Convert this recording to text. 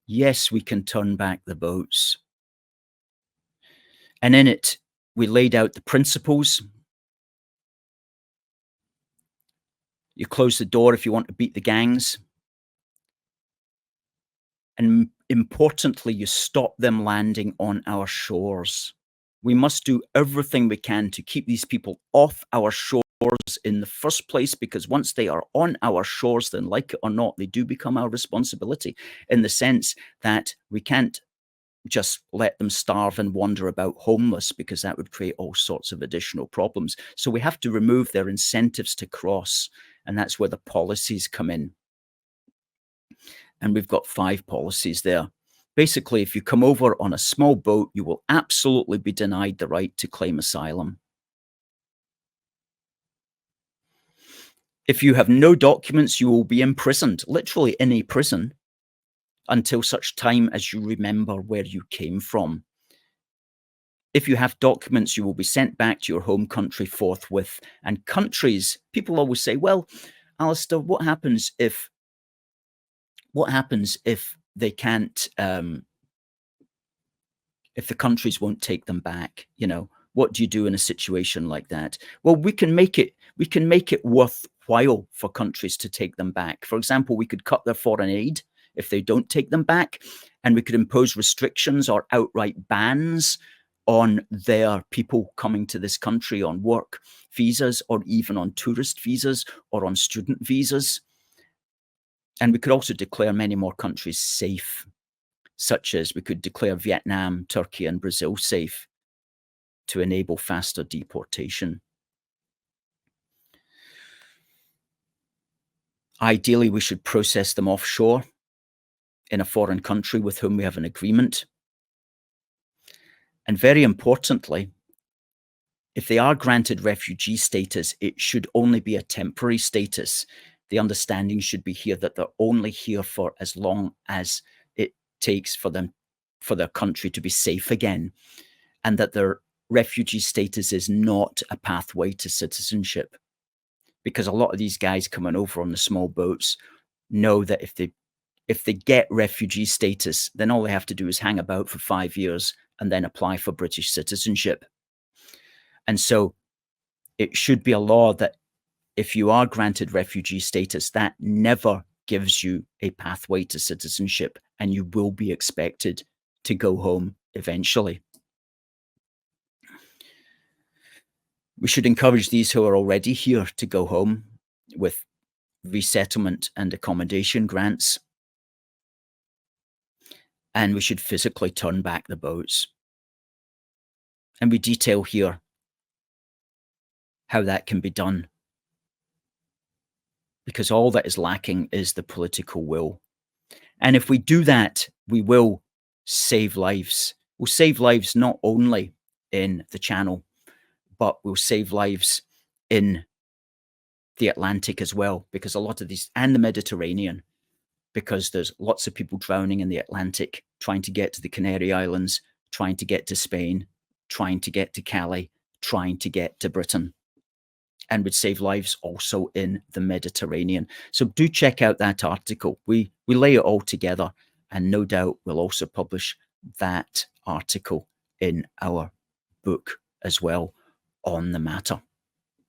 Yes, we can turn back the boats. And in it, we laid out the principles. You close the door if you want to beat the gangs. And importantly, you stop them landing on our shores. We must do everything we can to keep these people off our shores in the first place, because once they are on our shores, then like it or not, they do become our responsibility, in the sense that we can't just let them starve and wander about homeless, because that would create all sorts of additional problems. So we have to remove their incentives to cross, and that's where the policies come in. And we've got 5 policies there. Basically, if you come over on a small boat, you will absolutely be denied the right to claim asylum. If you have no documents, you will be imprisoned, literally in a prison, until such time as you remember where you came from. If you have documents, you will be sent back to your home country forthwith. And countries, people always say, well, Alistair, what happens if they can't, if the countries won't take them back? You know, what do you do in a situation like that? Well, we can make it worthwhile for countries to take them back. For example, we could cut their foreign aid if they don't take them back, and we could impose restrictions or outright bans on their people coming to this country on work visas, or even on tourist visas, or on student visas. And we could also declare many more countries safe, such as we could declare Vietnam, Turkey, and Brazil safe to enable faster deportation. Ideally, we should process them offshore in a foreign country with whom we have an agreement. And very importantly, if they are granted refugee status, it should only be a temporary status. The understanding should be here that they're only here for as long as it takes for their country to be safe again, and that their refugee status is not a pathway to citizenship. Because a lot of these guys coming over on the small boats know that if they get refugee status, then all they have to do is hang about for 5 years and then apply for British citizenship. And so it should be a law that if you are granted refugee status, that never gives you a pathway to citizenship, and you will be expected to go home eventually. We should encourage these who are already here to go home with resettlement and accommodation grants. And we should physically turn back the boats. And we detail here how that can be done, because all that is lacking is the political will. And if we do that, we will save lives. We'll save lives not only in the Channel, but we'll save lives in the Atlantic as well, because a lot of these, and the Mediterranean, because there's lots of people drowning in the Atlantic, trying to get to the Canary Islands, trying to get to Spain, trying to get to Calais, trying to get to Britain, and would save lives also in the Mediterranean. So do check out that article. We lay it all together, and no doubt we'll also publish that article in our book as well on the matter.